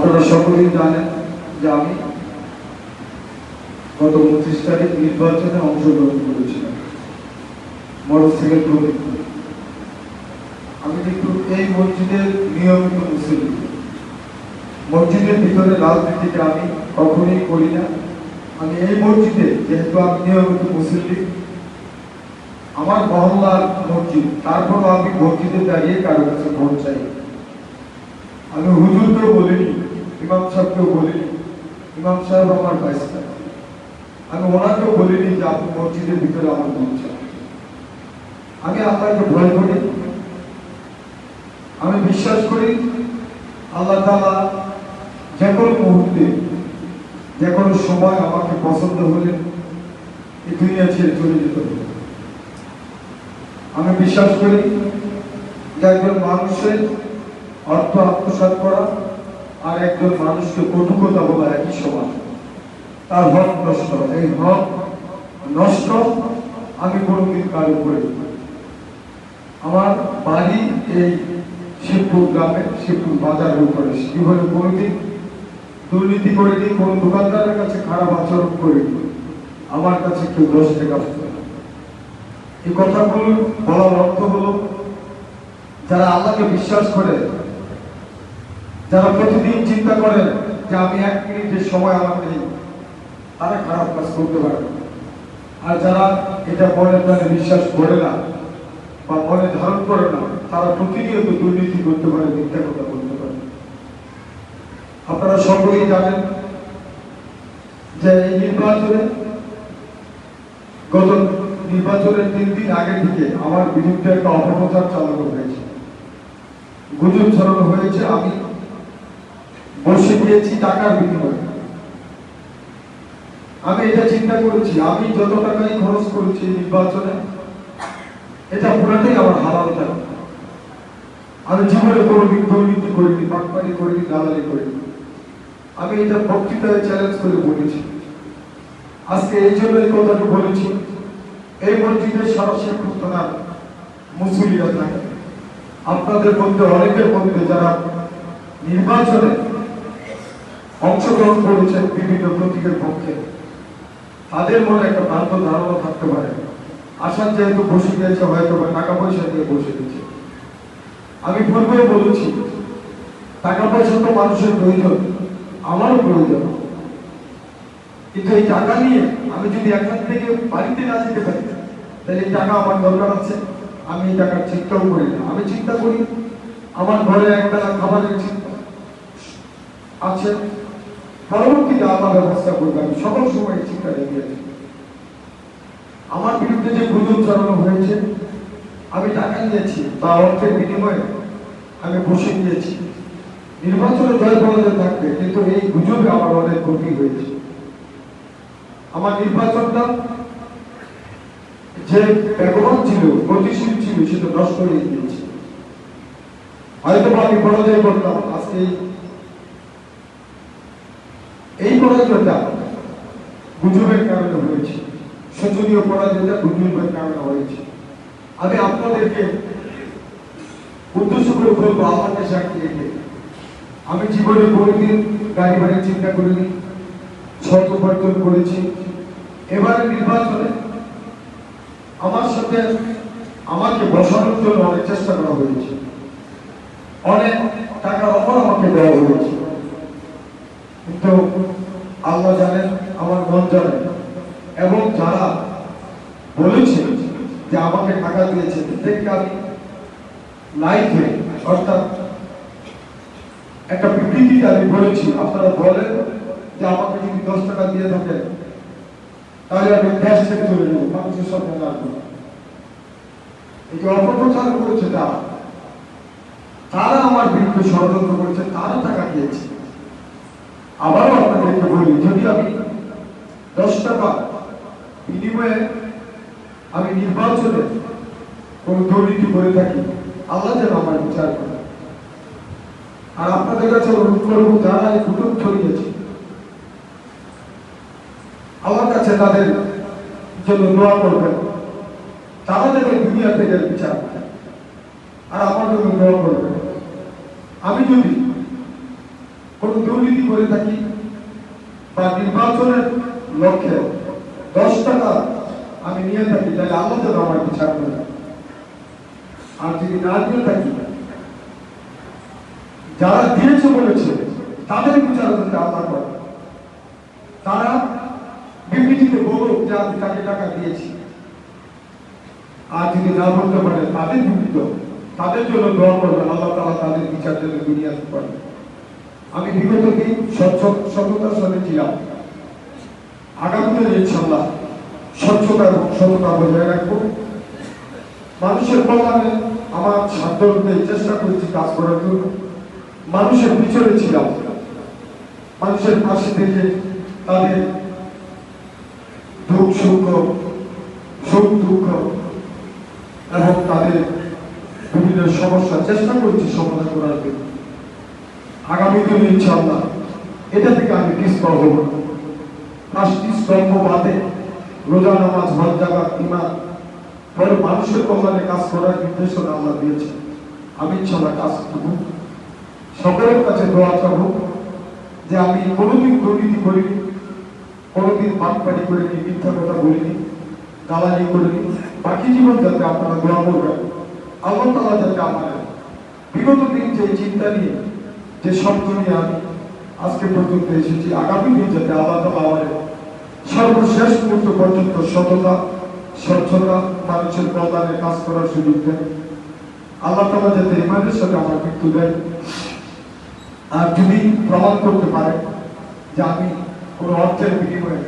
আপনারা সকলেই জানেন যে আমি গত 29 তারিখ নির্বাচনে অংশগ্রহণ করেছিলাম মোটরসাইকেল প্রতীক। আমি কিন্তু এই মসজিদের নিয়মিত মুসলিম, মসজিদের ভিতরে রাজনীতিটা আমি কখনোই করি না। আমি এই মসজিদে যেহেতু আমি নিয়মিত মুসলিম, আমার মহল্লার মসজিদ, তারপরও আমি মসজিদে দাঁড়িয়ে কারো কাছে ভোট চাই। আমি হুজুরকেও বলিনি, ইমাম সাহেবকেও বলিনি, ইমাম সাহেব আমার ভাইস্তা, আমি ওনাকেও বলিনি যে আপনি মসজিদের ভিতরে আমার ভোট চাই। আমি আল্লাহকে ভয় করি, আমি বিশ্বাস করি আল্লাহ তাআলা যে কোনো মুহূর্তে যে কোনো সময় আমাকে পছন্দ হলে এই দুনিয়া ছেড়ে চলে যেতে হবে। আমি বিশ্বাস করি যে একজন মানুষের অর্থ আত্মসাৎ করা আর একজন মানুষকে কটু কথা বলা একই সমান, তার হক নষ্ট। এই হক নষ্ট আমি কোনোদিন কারো করি। আমার বাড়ি এই শিবপুর গ্রামে, শিবপুর বাজারের উপরে। জীবনে কোনোদিন দুর্নীতি করিনি, কোনো দোকানদারের কাছে খারাপ আচরণ করিনি, আমার কাছে কেউ 10 টাকা পাবে না। এই কথাগুলো বলার অর্থ হলো, যারা আল্লাহকে বিশ্বাস করে, যারা প্রতিদিন চিন্তা করেন যে আমি 1 মিনিটের সময় আমার নেই, তারা খারাপ কাজ করতে পারে। আর যারা এটা মনে প্রাণে বিশ্বাস করে না বা মনে ধারণ করে না, তারা প্রতিনিয়ত দুর্নীতি করতে পারে, মিথ্যা কথা বলতে পারে। আপনারা সকলেই জানেন যে এই নির্বাচনে, গত নির্বাচনের 3 দিন আগে থেকে আমার বিরুদ্ধে একটা অপপ্রচার চালানো হয়েছে, গুজব ছড়ানো হয়েছে। আমি বসে গিয়েছি টাকার বিনিময়ে। আমি এটা চিন্তা করেছি, আমি যত টাকাই খরচ করেছি নির্বাচনে, এটা পুরাটাই আমার হালাল টাকা। আমি জীবনে কোনোদিন দুর্নীতি করিনি, বাটপারি করিনি, দালালি করিনি। আমি এটা বক্তৃতায় চ্যালেঞ্জ করে বলেছি। আজকে এই জন্য এই কথাটা বলেছি, এই মসজিদের সরাসরি থানার মুসলিরা থাকে, আপনাদের মধ্যে অনেকের মধ্যে যারা নির্বাচনে অংশগ্রহণ করেছেন বিভিন্ন প্রতীকের পক্ষে, তাদের মনে একটা ভ্রান্ত ধারণা থাকতে পারে আসাদ যেহেতু বসে গিয়েছে হয়তো বা টাকা পয়সা দিয়ে বসে দিচ্ছে। আমি পূর্বেও বলেছি, টাকা পয়সা তো মানুষের প্রয়োজন, আমারও প্রয়োজন, কিন্তু এই টাকা নিয়ে আমি যদি এখান থেকে বাড়িতে না যেতে পারি, তাহলে এই টাকা আমার দরকার আছে। আমি এই টাকার চিন্তাও করি না। আমি চিন্তা করি আমার ঘরে একবেলা খাবারের চিন্তা আছে, পরবর্তীতে আমার ব্যবস্থা করবে। আমি সকল সময় চিন্তা রেখেছি। আমার বিরুদ্ধে যে গুজব ছড়ানো হয়েছে, আমি টাকা নিয়েছি বা অর্থের বিনিময়ে আমি বসে গিয়েছি, নির্বাচনে জয় পরাজয় থাকবে, কিন্তু এই গুজবে আমার অনেক ক্ষতি হয়েছে। আমার নির্বাচনটা যে বেগবান ছিল, গতিশীল ছিল, সেটা নষ্ট হয়ে গিয়েছে। হয়তো আমি পরাজয় করতাম, আজকে এই পরাজয়টা গুজবের কারণে হয়েছে, শোচনীয় পরাজয়টা গুজবের কারণে হয়েছে। আমি আপনাদেরকে উদ্দেশ্য করে বলবো, আমাকে সাক্ষী রেখে আমি জীবনে কোনোদিন গাড়ি বাড়ি চিন্তা করিনি, শত উপার্জন করেছি। এবারে নির্বাচনে আমার সাথে আমাকে বসানোর জন্য অনেক চেষ্টা করা হয়েছে, অনেক টাকার অফার আমাকে দেওয়া হয়েছে, কিন্তু আল্লাহ জানেন, আমার মন জানেন, এবং যারা বলেছে যে আমাকে টাকা দিয়েছে, তাদেরকে আমি লাইভে অর্থাৎ একটা বিবৃতিতে আমি বলেছি, আপনারা বলেন যে আমাকে যদি 10 টাকা দিয়ে থাকেন তাহলে আমি দেশ থেকে চলে যাবো, মানুষের সামনে লাগবো। এই যে অপপ্রচার করেছে তারা আমার বিরুদ্ধে ষড়যন্ত্র করেছে, তারা টাকা দিয়েছে। আবারও আপনাদেরকে বলি, যদি আমি 10 টাকা বিনিময়ে আমি নির্বাচনে কোন দুর্নীতি করে থাকি, আল্লাহ যেন আমার বিচার করে। আর আপনাদের কাছে অনুরোধ করবো, যারা এই গুজব ছড়িয়েছে, আমার কাছে তাদের জন্য দোয়া করবেন, তারা যেন দুনিয়া থেকে বিচার করে। আর আমার জন্য দোয়া করবেন। আমি যদি কোন দুর্নীতি করে থাকি বা নির্বাচনের লক্ষ্যে 10 টাকা আমি নিয়ে থাকি, তাহলে আল্লাহ যেন আমার বিচার করে। আর যদি না দিয়ে থাকি, যারা দিয়েছে বলেছে তাদের বিচার করতে আল্লাহ করে। তারা বিবৃতিতে বলুক যে আমি তাকে টাকা দিয়েছি, আর যদি না বলতে পারে তাদের বিবৃত, তাদের জন্য দোয়া করবেন, আল্লাহ তাআলা তাদের বিচার জন্য দুনিয়াতে করেন। আমি বিগত দিন সততার সাথে ছিলাম, আগামীতে ইনশাআল্লাহ স্বচ্ছতা এবং সততা বজায় রাখবো। মানুষের কল্যাণে আমার সাধ্য অনুযায়ী চেষ্টা করেছি কাজ করার জন্য। মানুষের পিছনে ছিলাম, মানুষের পাশে থেকে তাদের দুঃখ সুখ দুঃখ এবং তাদের বিভিন্ন সমস্যা চেষ্টা করছি সমাধান করার জন্য। আগামী দিনে ইনশাআল্লাহ এটা থেকে আমি পিছপা হব না। 5টি স্তম্ভ বাদে রোজা, নামাজ, হজ, যাকাত, ঈমান পরে মানুষের কল্যাণে কাজ করার নির্দেশনা আল্লাহ দিয়েছে। আমি ইনশাআল্লাহ কাজ করব। সকলের কাছে দোয়া চাবো যে আমি কোনোদিন দুর্নীতি করিনি, কোনোদিন বাটপাড়ি করিনি, মিথ্যা কথা বলিনি, দালালি করিনি। বাকি জীবন যাতে আপনারা দোয়া করবেন, আল্লাহ তাআলা যাতে আমার বিগত দিন যে চিন্তা নিয়ে, যে স্বপ্ন নিয়ে আমি আজকে পর্যন্ত এসেছি, আগামী দিন যাতে আল্লাহ তাআলা আমার সর্বশেষ মুহূর্ত পর্যন্ত সততা, স্বচ্ছতা, মানুষের কল্যাণে কাজ করার সুযোগ দেন। আল্লাহ তাআলা যাতে ইমানের সাথে আমার মৃত্যু দেয়। আর যদি প্রমাণ করতে পারে যে আমি কোনো অর্থের বিনিময়ে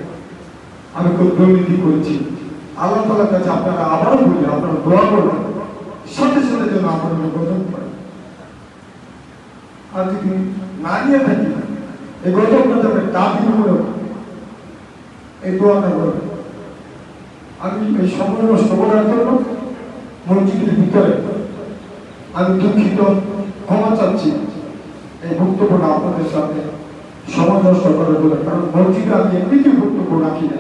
আমি কোনো দুর্নীতি করেছি, আল্লাহ তাআলার কাছে আপনারা আবারও বলি, আপনারা দোয়া করবেন সাথে সাথে যেন আপনারা গঠন করেন। আর যদি না নিয়ে থাকি, এই গঠনটা যাবে তা বিনিময়ে এই দোয়াটা করবেন। আমি এই সময় নষ্ট করার জন্য মসজিদের ভিতরে আমি দুঃখিত, ক্ষমা চাচ্ছি এই বক্তব্যটা আপনাদের সাথে সময় নষ্ট করার জন্য। কারণ মসজিদে আমি এমনিতেই বক্তব্য রাখি না,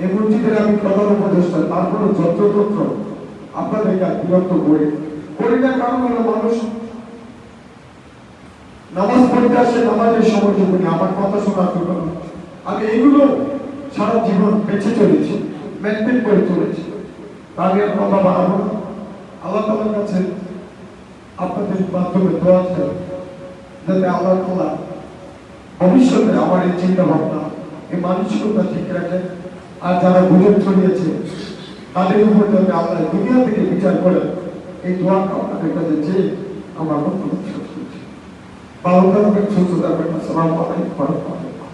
এই মসজিদের আমি প্রধান উপদেষ্টা, তারপরে যত্রতত্র আপনাদেরকে বিরক্ত করি না। কারণ হলো মানুষ নামাজ পড়তে আসে, নামাজের সময়টুকু নিয়ে আমার কথা শোনার জন্য। আমি এগুলো সারা জীবন বেঁচে চলেছি, মেনটেন করে চলেছি। আমি আর কথা বাড়াবো না। আল্লাহ তাআলার কাছে আপনাদের মাধ্যমে দোয়া চাই যাতে আল্লাহ তাআলা ভবিষ্যতে আমার এই চিন্তা ভাবনা, এই মানসিকতা ঠিক রাখে। আর যারা গুজব ছড়িয়েছে তাদের উপর যাতে আল্লাহ দুনিয়া থেকে বিচার করেন, এই দোয়াটা আপনাদের কাছে চেয়ে আমার বক্তব্য শেষ করছি। ভালো থাকবেন, সুস্থ থাকবেন। আসসালামু আলাইকুম ওয়া রাহমাতুল্লাহ।